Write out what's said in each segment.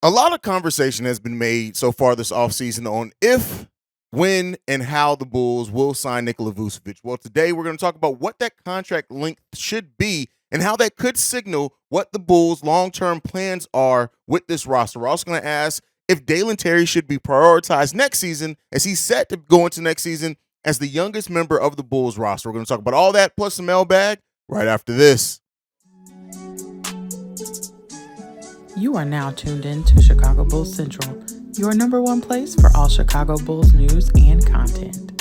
A lot of conversation has been made so far this offseason on if, when, and how the Bulls will sign Nikola Vucevic. Well, today we're going to talk about what that contract length should be and how that could signal what the Bulls' long-term plans are with this roster. We're also going to ask if Dalen Terry should be prioritized next season as he's set to go into next season as the youngest member of the Bulls roster. We're going to talk about all that plus the mailbag right after this. You are now tuned in to Chicago Bulls Central, your number one place for all Chicago Bulls news and content.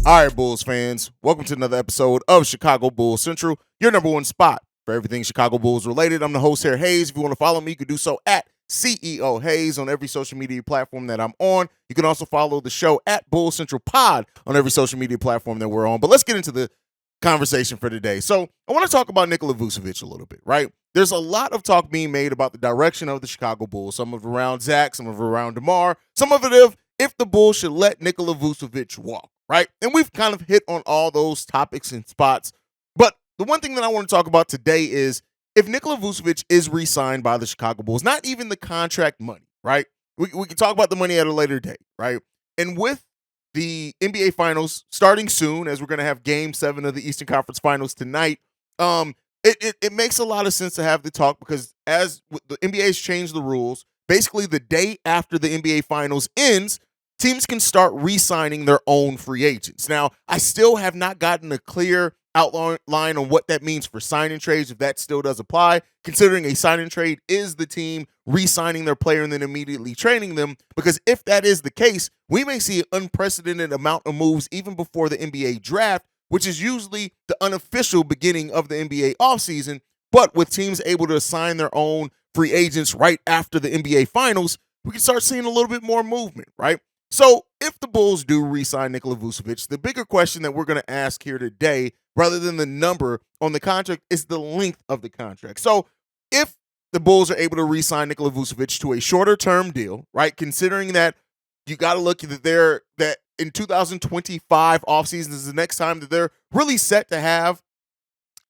All right, Bulls fans, welcome to another episode of Chicago Bulls Central, your number one spot for everything Chicago Bulls related. I'm the host here, Haize. If you want to follow me, you can do so at CEO Haize on every social media platform that I'm on. You can also follow the show at Bulls Central Pod on every social media platform that we're on. But let's get into the conversation for today. So I want to talk about Nikola Vucevic a little bit, right? There's a lot of talk being made about the direction of the Chicago Bulls. Some of it around Zach, some of it around DeMar, some of it if the Bulls should let Nikola Vucevic walk, right? And we've kind of hit on all those topics and spots. But the one thing that I want to talk about today is if Nikola Vucevic is re-signed by the Chicago Bulls, not even the contract money, right? We can talk about the money at a later date, right? And with the NBA Finals starting soon, as we're going to have Game 7 of the Eastern Conference Finals tonight, it makes a lot of sense to have the talk because as the NBA has changed the rules, basically the day after the NBA Finals ends, teams can start re-signing their own free agents. Now, I still have not gotten a clear outline on what that means for sign and trades, if that still does apply, considering a sign and trade is the team re-signing their player and then immediately trading them, because if that is the case, we may see an unprecedented amount of moves even before the NBA draft, which is usually the unofficial beginning of the NBA offseason, but with teams able to assign their own free agents right after the NBA Finals, we can start seeing a little bit more movement, right? So if the Bulls do re-sign Nikola Vucevic, the bigger question that we're going to ask here today, rather than the number on the contract, is the length of the contract. So if the Bulls are able to re-sign Nikola Vucevic to a shorter-term deal, right, considering that you got to look at that in 2025 offseason is the next time that they're really set to have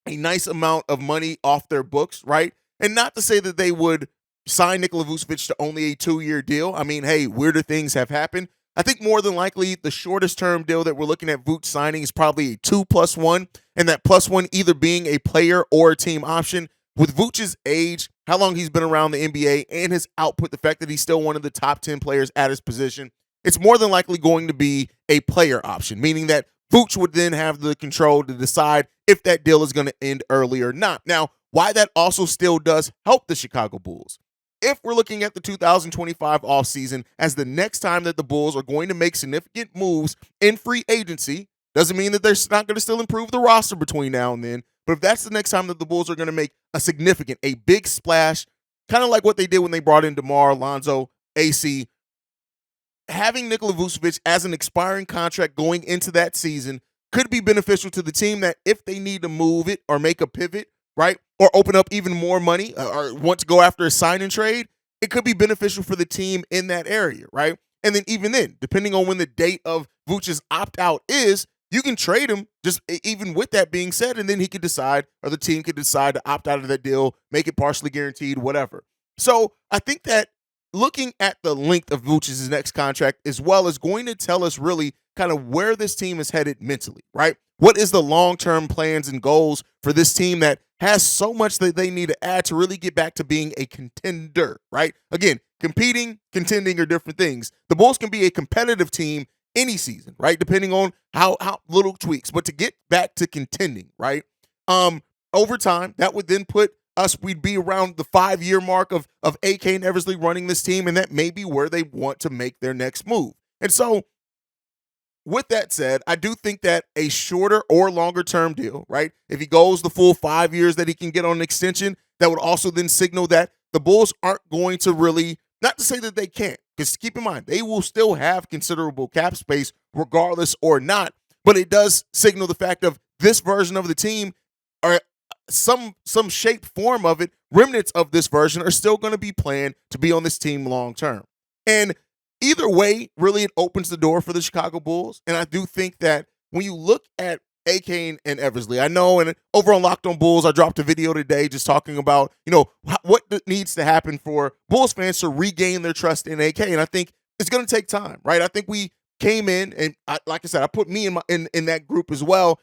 a nice amount of money off their books, right? And not to say that they would sign Nikola Vucevic to only a 2-year deal. I mean, hey, weirder things have happened. I think more than likely the shortest term deal that we're looking at Vuce signing is probably a 2+1, and that +1 either being a player or a team option. With Vuce's age, how long he's been around the NBA, and his output, the fact that he's still one of the top 10 players at his position, it's more than likely going to be a player option, meaning that Vuce would then have the control to decide if that deal is going to end early or not. Now, why that also still does help the Chicago Bulls. If we're looking at the 2025 offseason as the next time that the Bulls are going to make significant moves in free agency, doesn't mean that they're not going to still improve the roster between now and then, but if that's the next time that the Bulls are going to make a big splash, kind of like what they did when they brought in DeMar, Lonzo, AC, having Nikola Vucevic as an expiring contract going into that season could be beneficial to the team that if they need to move it or make a pivot, right, or open up even more money or want to go after a sign and trade, it could be beneficial for the team in that area, right? And then even then, depending on when the date of Vuce's opt-out is, you can trade him just even with that being said, and then he could decide, or the team could decide to opt out of that deal, make it partially guaranteed, whatever. So I think that looking at the length of Vuce's next contract as well is going to tell us really kind of where this team is headed mentally, right? What is the long-term plans and goals for this team that has so much that they need to add to really get back to being a contender, right? Again, competing, contending are different things. The Bulls can be a competitive team any season, right? Depending on how little tweaks, but to get back to contending, right? Over time, that would then put we'd be around the 5-year mark of AK and Eversley running this team, and that may be where they want to make their next move. And so with that said, I do think that a shorter or longer term deal, right? If he goes the full 5 years that he can get on an extension, that would also then signal that the Bulls aren't going to really, not to say that they can't, because keep in mind, they will still have considerable cap space regardless or not, but it does signal the fact of this version of the team, or some shape, form of it, remnants of this version are still going to be planned to be on this team long term. And either way, really, it opens the door for the Chicago Bulls. And I do think that when you look at A-Kane and Eversley. I know, and over on Locked on Bulls, I dropped a video today just talking about, what needs to happen for Bulls fans to regain their trust in AK. And I think it's going to take time, right? I think we came in, and like I said, I put me in that group as well.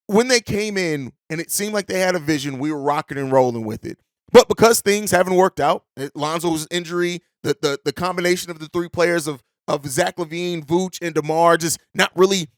When they came in and it seemed like they had a vision, we were rocking and rolling with it. But because things haven't worked out, Lonzo's injury, the combination of the three players of Zach LaVine, Vooch, and DeMar just not really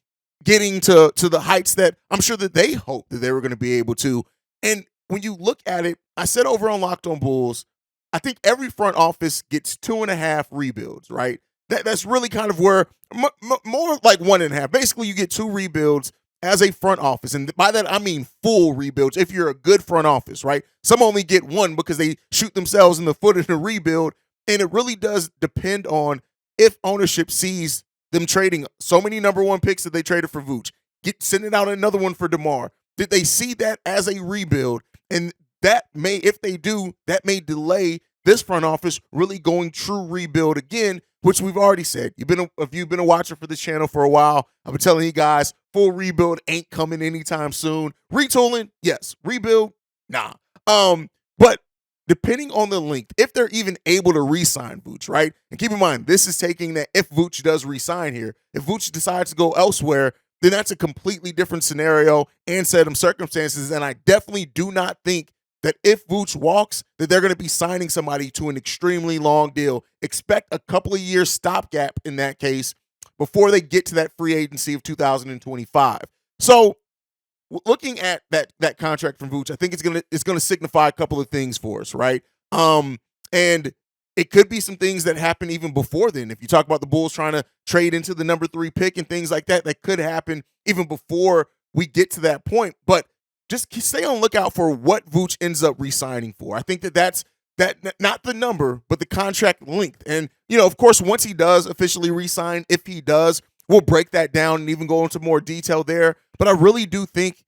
getting to the heights that I'm sure that they hoped that they were going to be able to. And when you look at it, I said over on Locked on Bulls, I think every front office gets 2.5 rebuilds, right? That's really kind of where more like 1.5. Basically, you get 2 rebuilds as a front office. And by that, I mean full rebuilds if you're a good front office, right? Some only get 1 because they shoot themselves in the foot in a rebuild. And it really does depend on if ownership sees them trading so many number 1 picks that they traded for Vooch, sending out another one for DeMar. Did they see that as a rebuild? And that may, if they do, that may delay this front office really going true rebuild again, which we've already said. If you've been a watcher for this channel for a while, I've been telling you guys, full rebuild ain't coming anytime soon. Retooling, yes. Rebuild, nah. But depending on the length, if they're even able to re-sign Vooch, right? And keep in mind, this is taking that if Vooch does re-sign here. If Vooch decides to go elsewhere, then that's a completely different scenario and set of circumstances. And I definitely do not think that if Vooch walks, that they're going to be signing somebody to an extremely long deal. Expect a couple of years stopgap in that case before they get to that free agency of 2025. So looking at that contract from Vooch, I think it's gonna signify a couple of things for us, right? And it could be some things that happen even before then. If you talk about the Bulls trying to trade into the number 3 pick and things like that, that could happen even before we get to that point. But just stay on lookout for what Vooch ends up re-signing for. I think that's not the number, but the contract length. And, of course, once he does officially re-sign, if he does, we'll break that down and even go into more detail there. But I really do think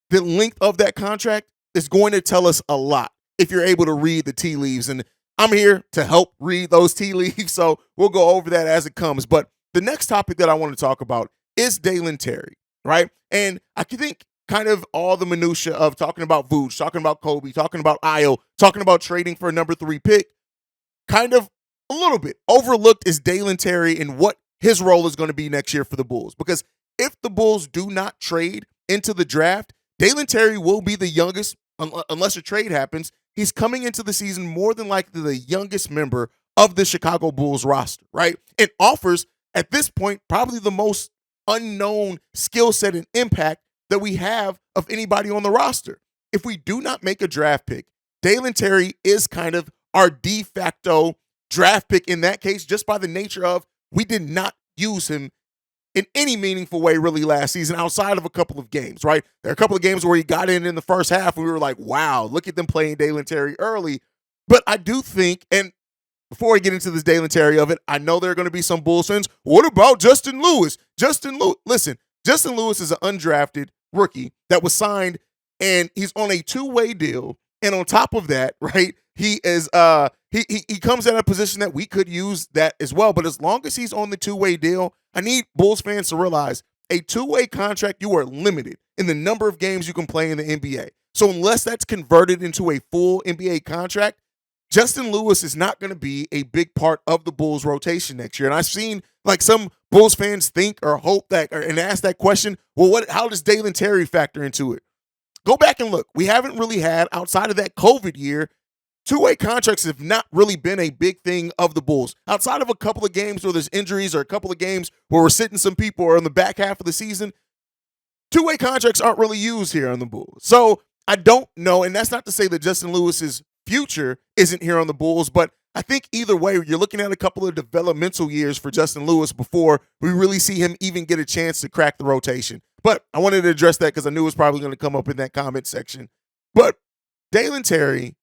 the length of that contract is going to tell us a lot if you're able to read the tea leaves. And I'm here to help read those tea leaves, so we'll go over that as it comes. But the next topic that I want to talk about is Dalen Terry, right? And I think kind of all the minutia of talking about Vooch, talking about Kobe, talking about Io, talking about trading for a number 3 pick, kind of a little bit overlooked is Dalen Terry and what his role is going to be next year for the Bulls. Because if the Bulls do not trade into the draft, Dalen Terry will be the youngest, unless a trade happens. He's coming into the season more than likely the youngest member of the Chicago Bulls roster, right? And offers, at this point, probably the most unknown skill set and impact that we have of anybody on the roster. If we do not make a draft pick, Dalen Terry is kind of our de facto draft pick in that case, just by the nature of we did not use him in any meaningful way really last season outside of a couple of games, right? There are a couple of games where he got in the first half and we were like, wow, look at them playing Dalen Terry early. But I do think, and before I get into this Dalen Terry of it, I know there are going to be some Bulls fans. What about Justin Lewis? Listen, Justin Lewis is an undrafted rookie that was signed, and he's on a 2-way deal. And on top of that, right, he is he comes at a position that we could use that as well. But as long as he's on the 2-way deal, I need Bulls fans to realize a 2-way contract, you are limited in the number of games you can play in the NBA. So unless that's converted into a full NBA contract, Justin Lewis is not going to be a big part of the Bulls rotation next year. And I've seen like some Bulls fans think or hope that and ask that question, well, how does Dalen Terry factor into it? Go back and look. We haven't really had, outside of that COVID year, 2-way contracts have not really been a big thing of the Bulls. Outside of a couple of games where there's injuries or a couple of games where we're sitting some people or in the back half of the season, 2-way contracts aren't really used here on the Bulls. So I don't know, and that's not to say that Justin Lewis's future isn't here on the Bulls, but I think either way, you're looking at a couple of developmental years for Justin Lewis before we really see him even get a chance to crack the rotation. But I wanted to address that because I knew it was probably going to come up in that comment section. But Dalen Terry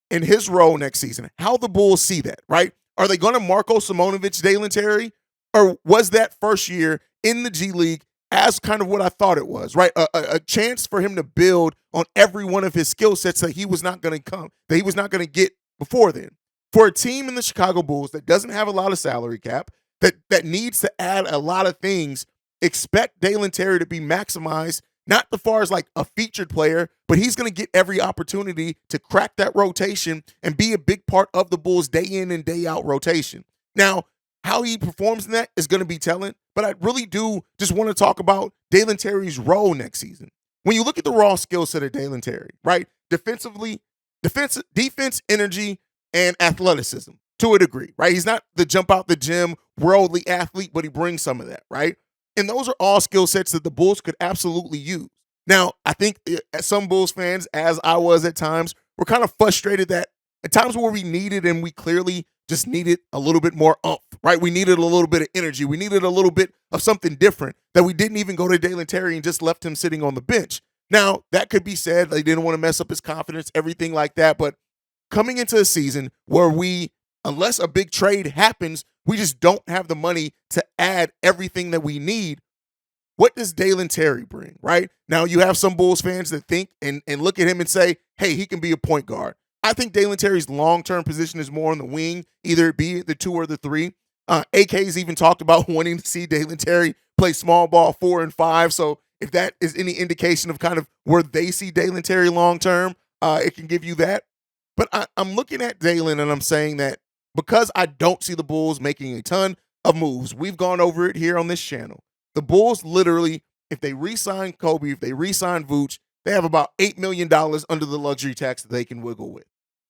and his role next season, how the Bulls see that, right? Are they going to Marko Simonovic Dalen Terry? Or was that first year in the G League as kind of what I thought it was, right? A chance for him to build on every one of his skill sets that he was not going to get before then. For a team in the Chicago Bulls that doesn't have a lot of salary cap, that needs to add a lot of things, expect Dalen Terry to be maximized not as far as like a featured player, but he's going to get every opportunity to crack that rotation and be a big part of the Bulls day in and day out rotation. Now, how he performs in that is going to be telling, but I really do just want to talk about Dalen Terry's role next season. When you look at the raw skill set of Dalen Terry, right? Defensively, defense, energy, and athleticism to a degree, right? He's not the jump out the gym, worldly athlete, but he brings some of that, right? And those are all skill sets that the Bulls could absolutely use. Now, I think some Bulls fans, as I was at times, were kind of frustrated that at times where we needed and we clearly just needed a little bit more oomph, right? We needed a little bit of energy. We needed a little bit of something different that we didn't even go to Dalen Terry and just left him sitting on the bench. Now, that could be said. They didn't want to mess up his confidence, everything like that. But coming into a season where unless a big trade happens, we just don't have the money to add everything that we need. What does Dalen Terry bring, right? Now, you have some Bulls fans that think and look at him and say, hey, he can be a point guard. I think Dalen Terry's long-term position is more on the wing, either it be the 2 or the 3. AK's even talked about wanting to see Dalen Terry play small ball 4 and 5. So if that is any indication of kind of where they see Dalen Terry long-term, it can give you that. But I'm looking at Dalen and I'm saying that because I don't see the Bulls making a ton of moves, we've gone over it here on this channel. The Bulls literally, if they re-sign Kobe, if they re-sign Vooch, they have about $8 million under the luxury tax that they can wiggle with.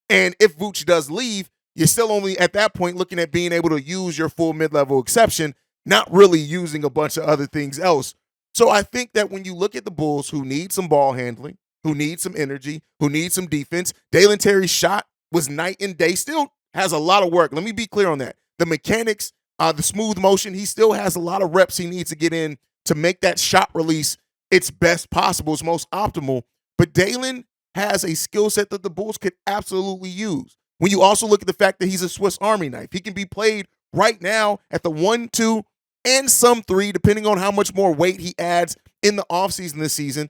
And if Vooch does leave, you're still only at that point looking at being able to use your full mid-level exception, not really using a bunch of other things else. So I think that when you look at the Bulls who need some ball handling, who need some energy, who need some defense, Dalen Terry's shot was night and day, still has a lot of work. Let me be clear on that. The mechanics, the smooth motion, he still has a lot of reps he needs to get in to make that shot release its best possible, its most optimal. But Dalen has a skill set that the Bulls could absolutely use. When you also look at the fact that he's a Swiss Army knife, he can be played right now at the 1, 2, and some 3, depending on how much more weight he adds in the offseason this season.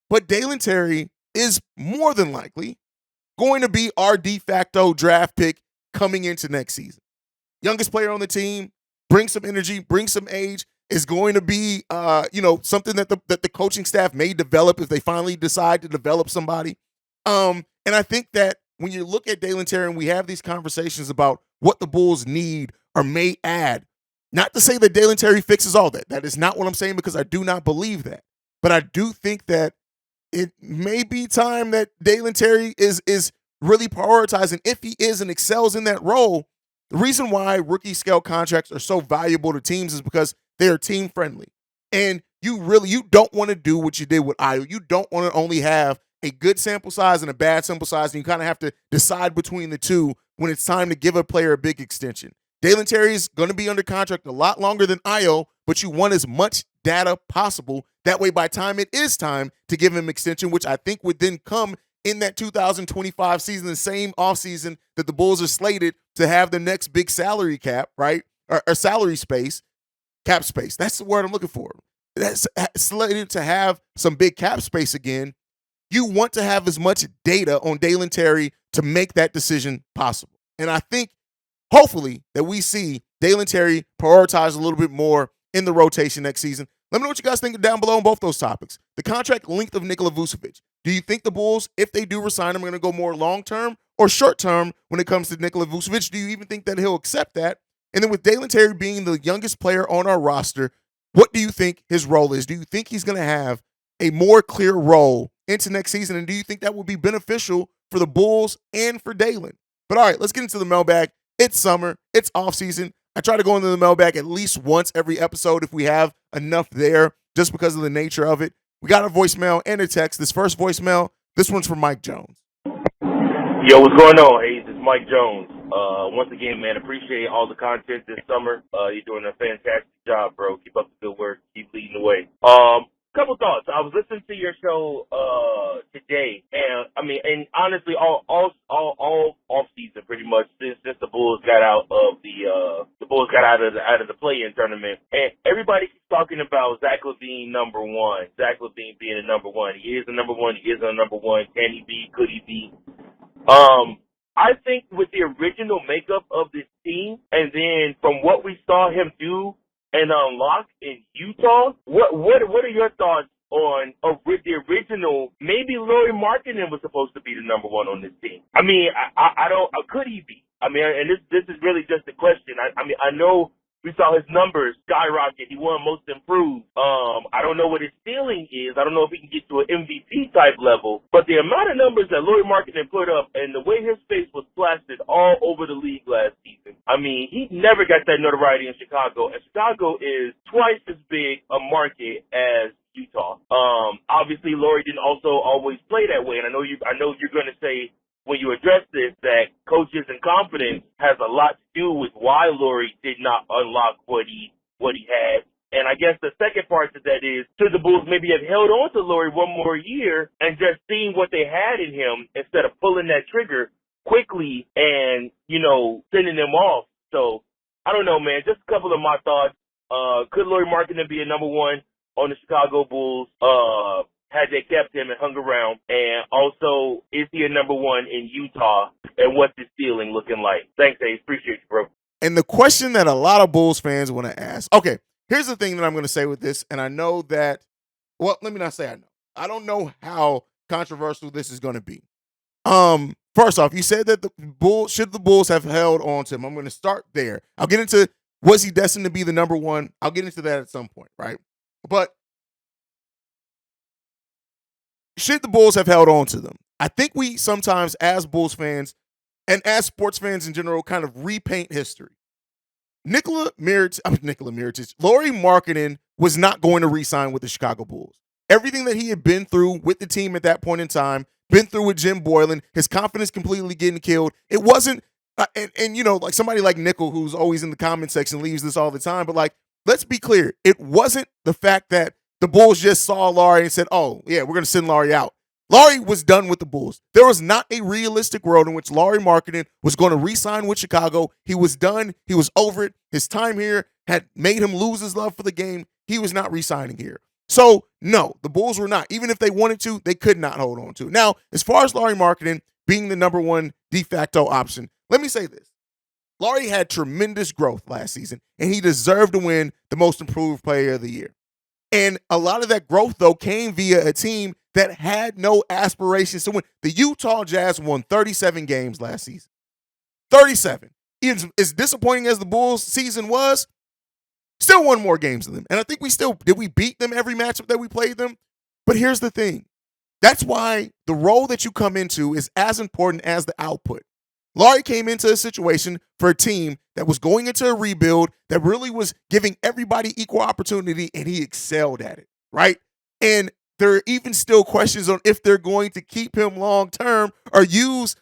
But Dalen Terry is more than likely going to be our de facto draft pick coming into next season. Youngest player on the team, brings some energy, brings some age, is going to be something that the coaching staff may develop if they finally decide to develop somebody. And I think that when you look at Dalen Terry and we have these conversations about what the Bulls need or may add, not to say that Dalen Terry fixes all that. That is not what I'm saying, because I do not believe that. But I do think that it may be time that Dalen Terry is really prioritizing. If he is and excels in that role, the reason why rookie scale contracts are so valuable to teams is because they are team friendly. And you don't want to do what you did with Io. You don't want to only have a good sample size and a bad sample size, and you kind of have to decide between the two when it's time to give a player a big extension. Dalen Terry is going to be under contract a lot longer than Io, but you want as much data possible. That way, by time it is time to give him extension, which I think would then come in that 2025 season, the same offseason that the Bulls are slated to have the next big salary cap, right? Or salary space, cap space. That's the word I'm looking for. That's slated to have some big cap space again. You want to have as much data on Dalen Terry to make that decision possible. And I think, hopefully, that we see Dalen Terry prioritize a little bit more in the rotation next season. Let me know what you guys think down below on both those topics. The contract length of Nikola Vucevic. Do you think the Bulls, if they do resign him, are going to go more long-term or short-term when it comes to Nikola Vucevic? Do you even think that he'll accept that? And then with Dalen Terry being the youngest player on our roster, what do you think his role is? Do you think he's going to have a more clear role into next season? And do you think that will be beneficial for the Bulls and for Dalen? But all right, let's get into the mailbag. It's summer. It's off-season. I try to go into the mailbag at least once every episode if we have enough there, just because of the nature of it. We got a voicemail and a text. This first voicemail, this one's from Mike Jones. Yo, what's going on, Haize? It's Mike Jones. Once again, man, appreciate all the content this summer. You're doing a fantastic job, bro. Keep up the good work. Keep leading the way. Couple thoughts. I was listening to your show today, and I mean, and honestly, all off season pretty much since the Bulls got out of the play-in tournament, and everybody keeps talking about Zach LaVine number one. Zach LaVine being a number one. He is a number one. He isn't a number one. Can he be? Could he be? I think with the original makeup of this team, and then from what we saw him do and unlock in Utah, what are your thoughts the original. Maybe Lauri Markkanen was supposed to be the number one on this team. I mean, I don't. Could he be? I mean, and this is really just a question. I mean, I know we saw his numbers skyrocket. He won Most Improved. I don't know what his ceiling is. I don't know if he can get to an MVP type level. But the amount of numbers that Lauri Markkanen put up and the way his face was plastered all over the league last season, I mean, he never got that notoriety in Chicago. And Chicago is twice as big a market as Utah. Obviously, Lauri didn't also always play that way. And I know you're going to say, when you address this, that coaches and confidence has a lot to do with why Lauri did not unlock what he had. And I guess the second part to that is, should the Bulls maybe have held on to Lauri one more year and just seen what they had in him instead of pulling that trigger quickly and, sending them off. So, I don't know, man. Just a couple of my thoughts. Could Lauri Markkanen be a number one on the Chicago Bulls? Had they kept him and hung around? And also, is he a number one in Utah? And what's his ceiling looking like? Thanks, Haize. Appreciate you, bro. And the question that a lot of Bulls fans want to ask. Okay, here's the thing that I'm going to say with this, and I know that. Well, let me not say I know. I don't know how controversial this is going to be. First off, you said that the Bulls have held on to him. I'm going to start there. I'll get into, was he destined to be the number one? I'll get into that at some point, right? But should the Bulls have held on to them? I think we sometimes, as Bulls fans and as sports fans in general, kind of repaint history. Lauri Markkanen was not going to re-sign with the Chicago Bulls. Everything that he had been through with the team at that point in time, been through with Jim Boylen, his confidence completely getting killed. It wasn't, like somebody like Nickel, who's always in the comment section, leaves this all the time, but like, let's be clear. It wasn't the fact that the Bulls just saw Lauri and said, oh, yeah, we're going to send Lauri out. Lauri was done with the Bulls. There was not a realistic world in which Lauri Markkanen was going to re-sign with Chicago. He was done. He was over it. His time here had made him lose his love for the game. He was not re-signing here. So, no, the Bulls were not. Even if they wanted to, they could not hold on to it. Now, as far as Lauri Markkanen being the number one de facto option, let me say this. Lauri had tremendous growth last season, and he deserved to win the Most Improved Player of the Year. And a lot of that growth, though, came via a team that had no aspirations to win. The Utah Jazz won 37 games last season. 37. As disappointing as the Bulls season was, still won more games than them. And I think did we beat them every matchup that we played them? But here's the thing. That's why the role that you come into is as important as the output. Lauri came into a situation for a team that was going into a rebuild that really was giving everybody equal opportunity, and he excelled at it, right? And there are even still questions on if they're going to keep him long-term or use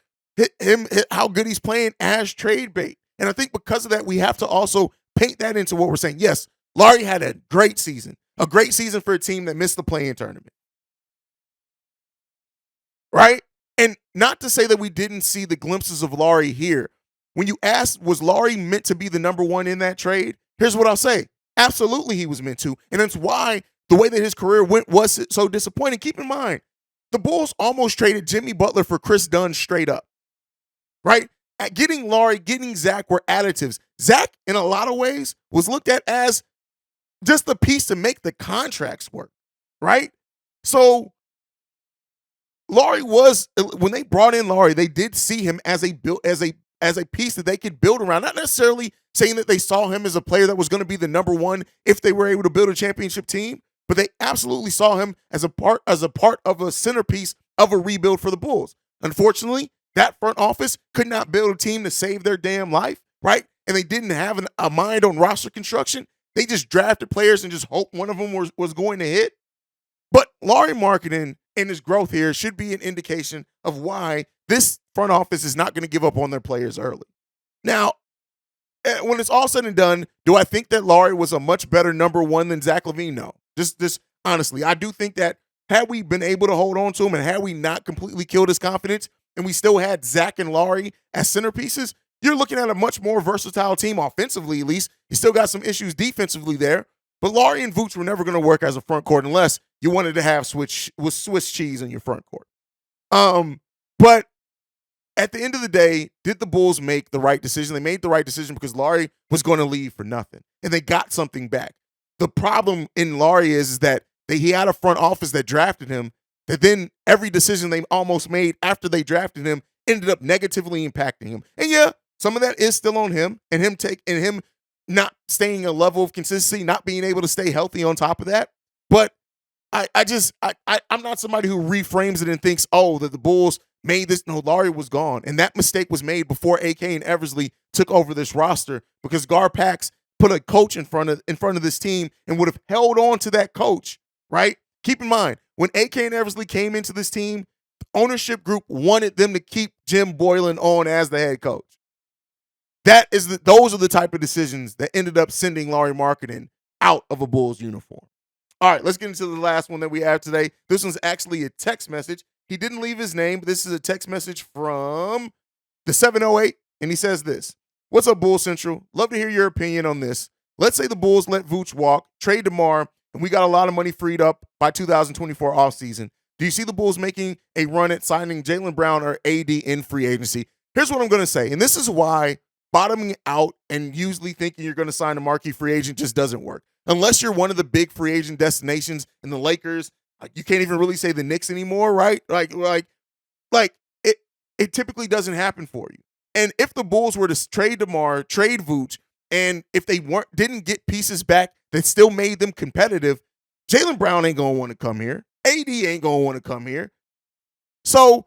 him, how good he's playing as trade bait. And I think because of that, we have to also paint that into what we're saying. Yes, Lauri had a great season for a team that missed the play-in tournament, right? And not to say that we didn't see the glimpses of Lauri here. When you ask, was Lauri meant to be the number one in that trade? Here's what I'll say. Absolutely he was meant to. And that's why the way that his career went was so disappointing. Keep in mind, the Bulls almost traded Jimmy Butler for Chris Dunn straight up, right? At getting Lauri, getting Zach were additives. Zach, in a lot of ways, was looked at as just the piece to make the contracts work, right? So Lauri was, when they brought in Lauri, they did see him as a piece that they could build around. Not necessarily saying that they saw him as a player that was going to be the number one if they were able to build a championship team, but they absolutely saw him as a part of a centerpiece of a rebuild for the Bulls. Unfortunately, that front office could not build a team to save their damn life, right? And they didn't have a mind on roster construction. They just drafted players and just hoped one of them was going to hit. But Lauri Markkanen and his growth here should be an indication of why this front office is not going to give up on their players early. Now, when it's all said and done, do I think that Lauri was a much better number one than Zach LaVine? No. Just honestly, I do think that had we been able to hold on to him and had we not completely killed his confidence and we still had Zach and Lauri as centerpieces, you're looking at a much more versatile team offensively, at least. You still got some issues defensively there. But Lauri and Vooch were never going to work as a front court unless you wanted to have Swiss cheese in your front court. But at the end of the day, did the Bulls make the right decision? They made the right decision because Lauri was going to leave for nothing, and they got something back. The problem in Lauri is that he had a front office that drafted him, that then every decision they almost made after they drafted him ended up negatively impacting him. And yeah, some of that is still on him and him not staying a level of consistency, not being able to stay healthy on top of that. But I'm not somebody who reframes it and thinks, oh, that the Bulls made this. No, Larry was gone. And that mistake was made before AK and Eversley took over this roster, because Garpax put a coach in front of this team and would have held on to that coach, right? Keep in mind, when AK and Eversley came into this team, the ownership group wanted them to keep Jim Boylan on as the head coach. Those are the type of decisions that ended up sending Lauri Markkanen out of a Bulls uniform. All right, let's get into the last one that we have today. This one's actually a text message. He didn't leave his name, but this is a text message from the 708, and he says this. What's up, Bulls Central? Love to hear your opinion on this. Let's say the Bulls let Vooch walk, trade DeMar, and we got a lot of money freed up by 2024 offseason. Do you see the Bulls making a run at signing Jaylen Brown or AD in free agency? Here's what I'm going to say, and this is why bottoming out and usually thinking you're going to sign a marquee free agent just doesn't work. Unless you're one of the big free agent destinations in the Lakers, you can't even really say the Knicks anymore, right? Like it typically doesn't happen for you. And if the Bulls were to trade DeMar, trade Vooch, and if they didn't get pieces back that still made them competitive, Jaylen Brown ain't going to want to come here. AD ain't going to want to come here. So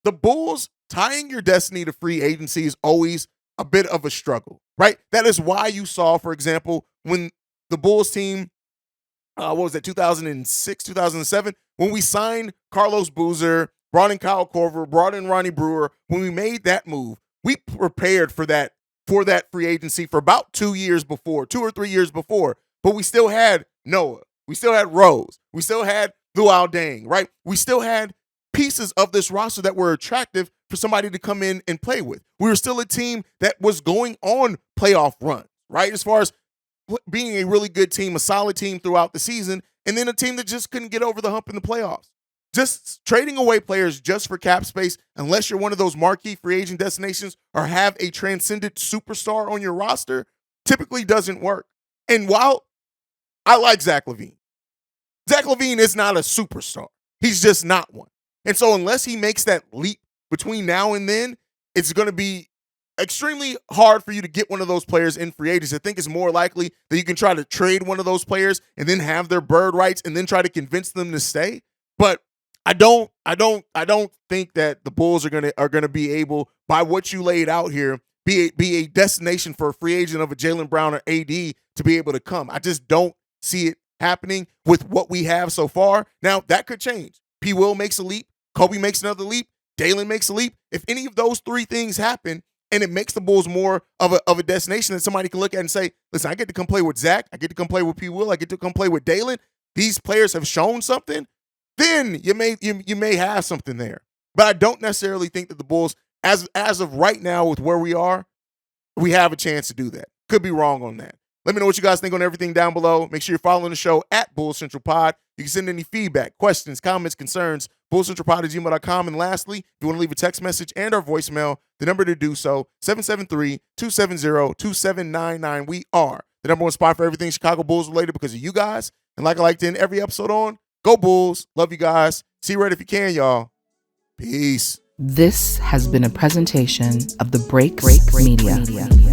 the Bulls tying your destiny to free agency is always a bit of a struggle, right? That is why you saw, for example, when the Bulls team, 2006, 2007, when we signed Carlos Boozer, brought in Kyle Korver, brought in Ronnie Brewer, when we made that move, we prepared for that free agency for about 2 or 3 years before. But we still had Noah. We still had Rose. We still had Luol Deng, right? We still had pieces of this roster that were attractive for somebody to come in and play with. We were still a team that was going on playoff runs, right? As far as being a really good team, a solid team throughout the season, and then a team that just couldn't get over the hump in the playoffs. Just trading away players just for cap space, unless you're one of those marquee free agent destinations or have a transcendent superstar on your roster, typically doesn't work. And while I like Zach LaVine is not a superstar. He's just not one. And so unless he makes that leap between now and then, it's going to be extremely hard for you to get one of those players in free agency. I think it's more likely that you can try to trade one of those players and then have their bird rights and then try to convince them to stay. But I don't think that the Bulls are gonna be able, by what you laid out here, be a destination for a free agent of a Jaylen Brown or AD to be able to come. I just don't see it happening with what we have so far. Now that could change. P. Will makes a leap. Kobe makes another leap. Dalen makes a leap. If any of those three things happen, and it makes the Bulls more of a destination that somebody can look at and say, listen, I get to come play with Zach. I get to come play with P. Will. I get to come play with Dalen. These players have shown something. Then you may have something there. But I don't necessarily think that the Bulls, as of right now with where we are, we have a chance to do that. Could be wrong on that. Let me know what you guys think on everything down below. Make sure you're following the show at Bulls Central Pod. You can send any feedback, questions, comments, concerns, bullcentralpod@gmail.com. And lastly, if you want to leave a text message and our voicemail, the number to do so, 773-270-2799. We are the number one spot for everything Chicago Bulls related because of you guys. And like I like to end every episode on, go Bulls. Love you guys. See you right if you can, y'all. Peace. This has been a presentation of the Break Media.